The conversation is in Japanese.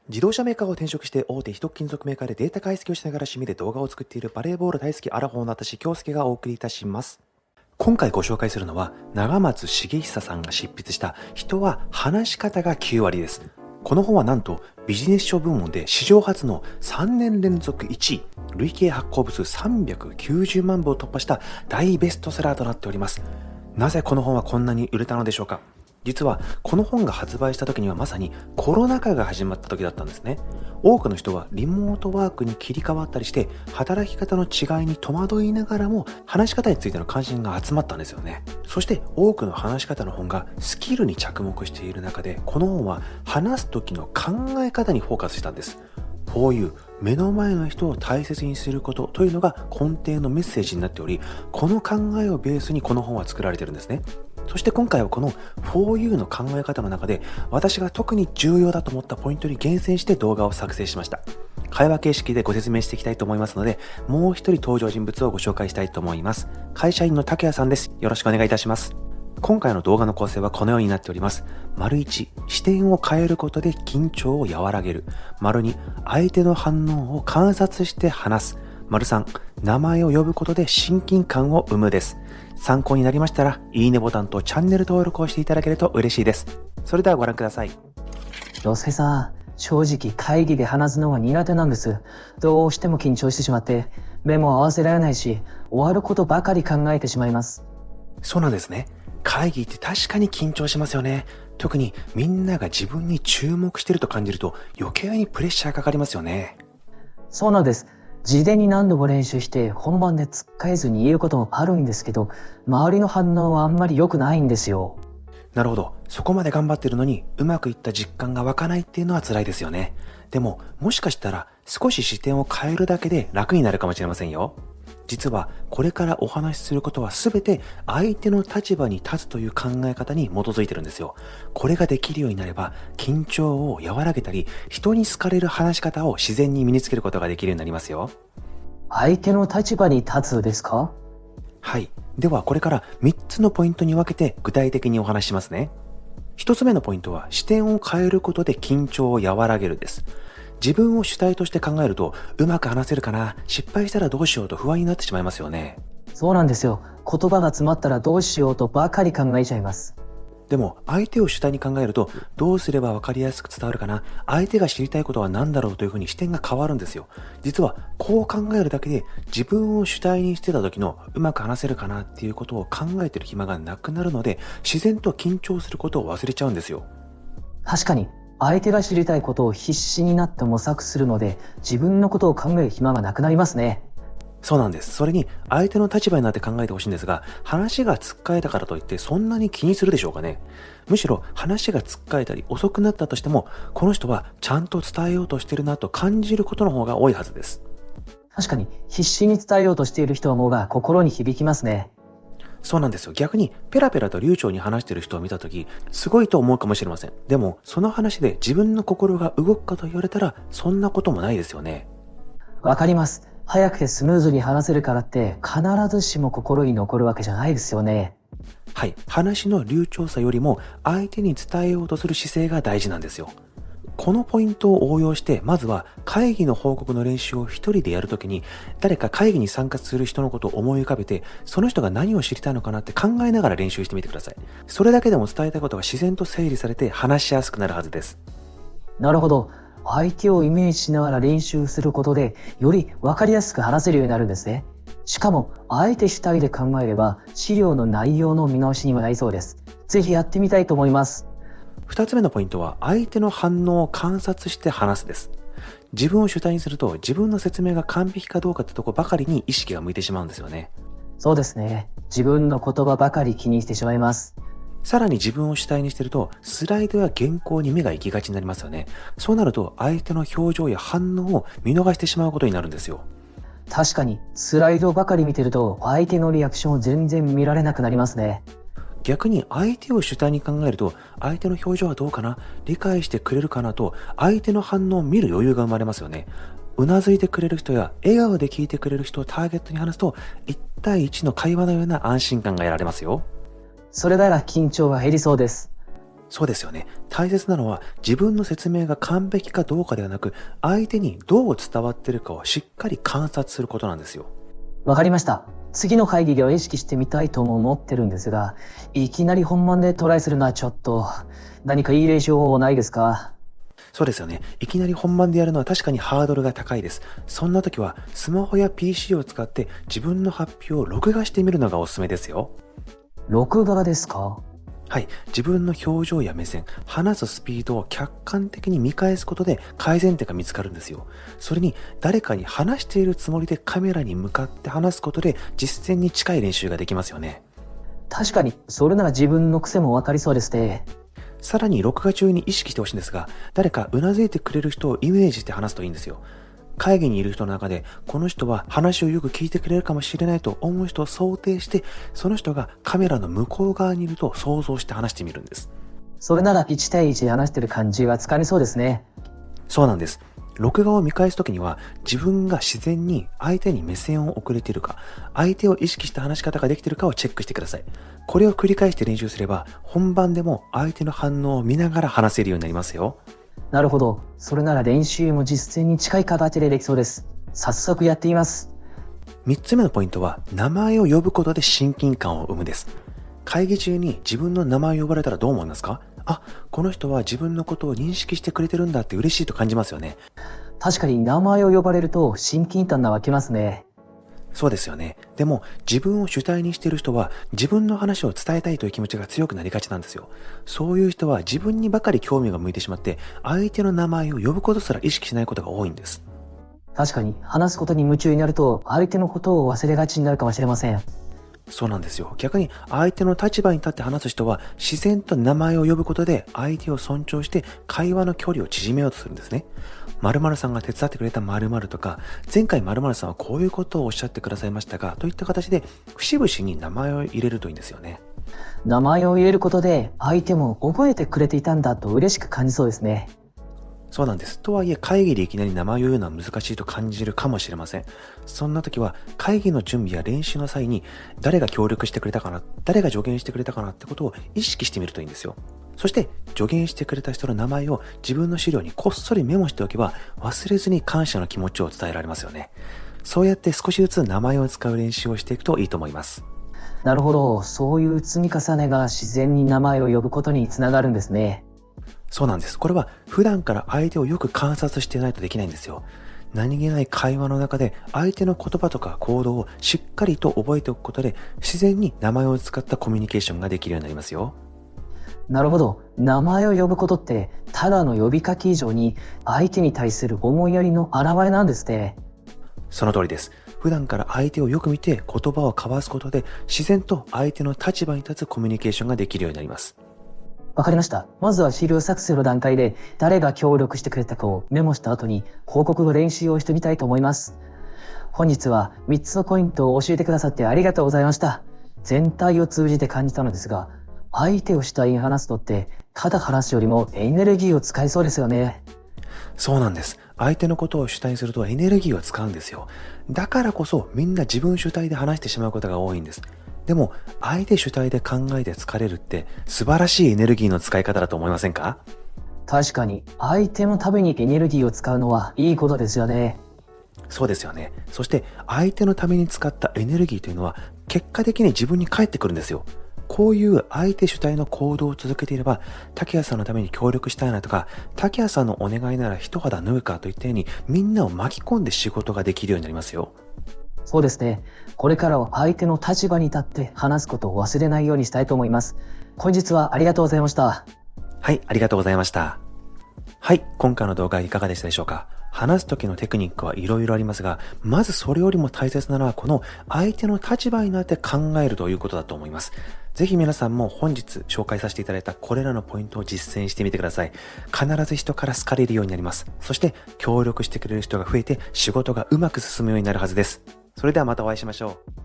自動車メーカーを転職して大手一金属メーカーでデータ解析をしながら趣味で動画を作っているバレーボール大好きアラフォーの私京介がお送りいたします。今回ご紹介するのは長松茂久さんが執筆した人は話し方が9割です。この本はなんとビジネス書部門で史上初の3年連続1位、累計発行部数390万部を突破した大ベストセラーとなっております。なぜこの本はこんなに売れたのでしょうか。実はこの本が発売した時にはまさにコロナ禍が始まった時だったんですね。多くの人はリモートワークに切り替わったりして働き方の違いに戸惑いながらも話し方についての関心が集まったんですよね。そして多くの話し方の本がスキルに着目している中で、この本は話す時の考え方にフォーカスしたんです。For you、目の前の人を大切にすることというのが根底のメッセージになっており、この考えをベースにこの本は作られているんですね。そして今回はこの For You の考え方の中で私が特に重要だと思ったポイントに厳選して動画を作成しました。会話形式でご説明していきたいと思いますので、もう一人登場人物をご紹介したいと思います。会社員の竹谷さんです。よろしくお願いいたします。今回の動画の構成はこのようになっております。丸1、視点を変えることで緊張を和らげる。丸2、相手の反応を観察して話す。丸3、名前を呼ぶことで親近感を生むです。参考になりましたら、いいねボタンとチャンネル登録をしていただけると嬉しいです。それではご覧ください。ロセさん、正直会議で話すのが苦手なんです。どうしても緊張してしまって、目も合わせられないし、終わることばかり考えてしまいます。そうなんですね。会議って確かに緊張しますよね。特にみんなが自分に注目していると感じると余計にプレッシャーかかりますよね。そうなんです。事前に何度も練習して本番でつっかえずに言えることもあるんですけど、周りの反応はあんまり良くないんですよ。なるほど。そこまで頑張ってるのにうまくいった実感が湧かないっていうのは辛いですよね。でももしかしたら少し視点を変えるだけで楽になるかもしれませんよ。実はこれからお話しすることは全て相手の立場に立つという考え方に基づいてるんですよ。これができるようになれば緊張を和らげたり、人に好かれる話し方を自然に身につけることができるようになりますよ。相手の立場に立つですか？はい。ではこれから3つのポイントに分けて具体的にお話ししますね。1つ目のポイントは視点を変えることで緊張を和らげるです。自分を主体として考えるとうまく話せるかな、失敗したらどうしようと不安になってしまいますよね。そうなんですよ。言葉が詰まったらどうしようとばかり考えちゃいます。でも相手を主体に考えると、どうすれば分かりやすく伝わるかな、相手が知りたいことは何だろうというふうに視点が変わるんですよ。実はこう考えるだけで自分を主体にしてた時のうまく話せるかなっていうことを考えてる暇がなくなるので、自然と緊張することを忘れちゃうんですよ。確かに、相手が知りたいことを必死になって模索するので、自分のことを考える暇がなくなりますね。そうなんです。それに相手の立場になって考えてほしいんですが、話がつっかえたからといってそんなに気にするでしょうかね。むしろ話がつっかえたり遅くなったとしても、この人はちゃんと伝えようとしてるなと感じることの方が多いはずです。確かに、必死に伝えようとしている人の方が心に響きますね。そうなんですよ。逆にペラペラと流暢に話している人を見たとき、すごいと思うかもしれません。でもその話で自分の心が動くかと言われたら、そんなこともないですよね。わかります。早くてスムーズに話せるからって必ずしも心に残るわけじゃないですよね。はい。話の流暢さよりも相手に伝えようとする姿勢が大事なんですよ。このポイントを応用して、まずは会議の報告の練習を一人でやるときに、誰か会議に参加する人のことを思い浮かべて、その人が何を知りたいのかなって考えながら練習してみてください。それだけでも伝えたいことが自然と整理されて話しやすくなるはずです。なるほど。相手をイメージしながら練習することで、よりわかりやすく話せるようになるんですね。しかも、相手主体で考えれば、資料の内容の見直しにもなりそうです。ぜひやってみたいと思います。二つ目のポイントは、相手の反応を観察して話すです。自分を主体にすると、自分の説明が完璧かどうかってとこばかりに意識が向いてしまうんですよね。そうですね。自分の言葉ばかり気にしてしまいます。さらに自分を主体にしてると、スライドや原稿に目が行きがちになりますよね。そうなると、相手の表情や反応を見逃してしまうことになるんですよ。確かに、スライドばかり見てると、相手のリアクションを全然見られなくなりますね。逆に相手を主体に考えると、相手の表情はどうかな、理解してくれるかなと、相手の反応を見る余裕が生まれますよね。うなずいてくれる人や笑顔で聞いてくれる人をターゲットに話すと、1対1の会話のような安心感が得られますよ。それなら緊張が減りそうです。そうですよね。大切なのは自分の説明が完璧かどうかではなく、相手にどう伝わっているかをしっかり観察することなんですよ。わかりました。次の会議では意識してみたいとも思ってるんですが、いきなり本番でトライするのはちょっと、何かいい練習方法ないですか？そうですよね。いきなり本番でやるのは確かにハードルが高いです。そんな時はスマホや PC を使って自分の発表を録画してみるのがおすすめですよ。録画ですか？はい。自分の表情や目線、話すスピードを客観的に見返すことで改善点が見つかるんですよ。それに誰かに話しているつもりでカメラに向かって話すことで実践に近い練習ができますよね。確かに、それなら自分の癖もわかりそうですね。さらに録画中に意識してほしいんですが、誰かうなずいてくれる人をイメージして話すといいんですよ。会議にいる人の中で、この人は話をよく聞いてくれるかもしれないと思う人を想定して、その人がカメラの向こう側にいると想像して話してみるんです。それなら1対1で話してる感じはつかみそうですね。そうなんです。録画を見返すときには、自分が自然に相手に目線を送れているか、相手を意識した話し方ができているかをチェックしてください。これを繰り返して練習すれば、本番でも相手の反応を見ながら話せるようになりますよ。なるほど。それなら練習も実践に近い形でできそうです。早速やってみます。3つ目のポイントは、名前を呼ぶことで親近感を生むです。会議中に自分の名前を呼ばれたらどう思いますか？あ、この人は自分のことを認識してくれてるんだって嬉しいと感じますよね。確かに名前を呼ばれると親近感が湧きますね。そうですよね。でも自分を主体にしている人は自分の話を伝えたいという気持ちが強くなりがちなんですよ。そういう人は自分にばかり興味が向いてしまって相手の名前を呼ぶことすら意識しないことが多いんです。確かに話すことに夢中になると相手のことを忘れがちになるかもしれません。そうなんですよ。逆に相手の立場に立って話す人は自然と名前を呼ぶことで相手を尊重して会話の距離を縮めようとするんですね。〇〇さんが手伝ってくれた〇〇とか、前回〇〇さんはこういうことをおっしゃってくださいましたが、といった形で節々に名前を入れるといいんですよね。名前を入れることで相手も覚えてくれていたんだと嬉しく感じそうですね。そうなんです。とはいえ会議でいきなり名前を言うのは難しいと感じるかもしれません。そんな時は会議の準備や練習の際に誰が協力してくれたかな、誰が助言してくれたかなってことを意識してみるといいんですよ。そして助言してくれた人の名前を自分の資料にこっそりメモしておけば忘れずに感謝の気持ちを伝えられますよね。そうやって少しずつ名前を使う練習をしていくといいと思います。なるほど。そういう積み重ねが自然に名前を呼ぶことにつながるんですね。そうなんです。これは普段から相手をよく観察していないとできないんですよ。何気ない会話の中で相手の言葉とか行動をしっかりと覚えておくことで自然に名前を使ったコミュニケーションができるようになりますよ。なるほど。名前を呼ぶことってただの呼びかけ以上に相手に対する思いやりの表れなんですね。その通りです。普段から相手をよく見て言葉を交わすことで自然と相手の立場に立つコミュニケーションができるようになります。わかりました。まずは資料作成の段階で誰が協力してくれたかをメモした後に報告の練習をしてみたいと思います。本日は3つのポイントを教えてくださってありがとうございました。全体を通じて感じたのですが、相手を主体に話すのってただ話すよりもエネルギーを使いそうですよね。そうなんです。相手のことを主体にするとエネルギーを使うんですよ。だからこそみんな自分主体で話してしまうことが多いんです。でも相手主体で考えて疲れるって素晴らしいエネルギーの使い方だと思いませんか？確かに相手のためにエネルギーを使うのはいいことですよね。そうですよね。そして相手のために使ったエネルギーというのは結果的に自分に返ってくるんですよ。こういう相手主体の行動を続けていれば、竹谷さんのために協力したいなとか、竹谷さんのお願いなら一肌脱ぐかといったように、みんなを巻き込んで仕事ができるようになりますよ。そうですね。これからは相手の立場に立って話すことを忘れないようにしたいと思います。本日はありがとうございました。はい、ありがとうございました。はい、今回の動画いかがでしたでしょうか？話す時のテクニックはいろいろありますが、まずそれよりも大切なのはこの相手の立場になって考えるということだと思います。ぜひ皆さんも本日紹介させていただいたこれらのポイントを実践してみてください。必ず人から好かれるようになります。そして協力してくれる人が増えて仕事がうまく進むようになるはずです。それではまたお会いしましょう。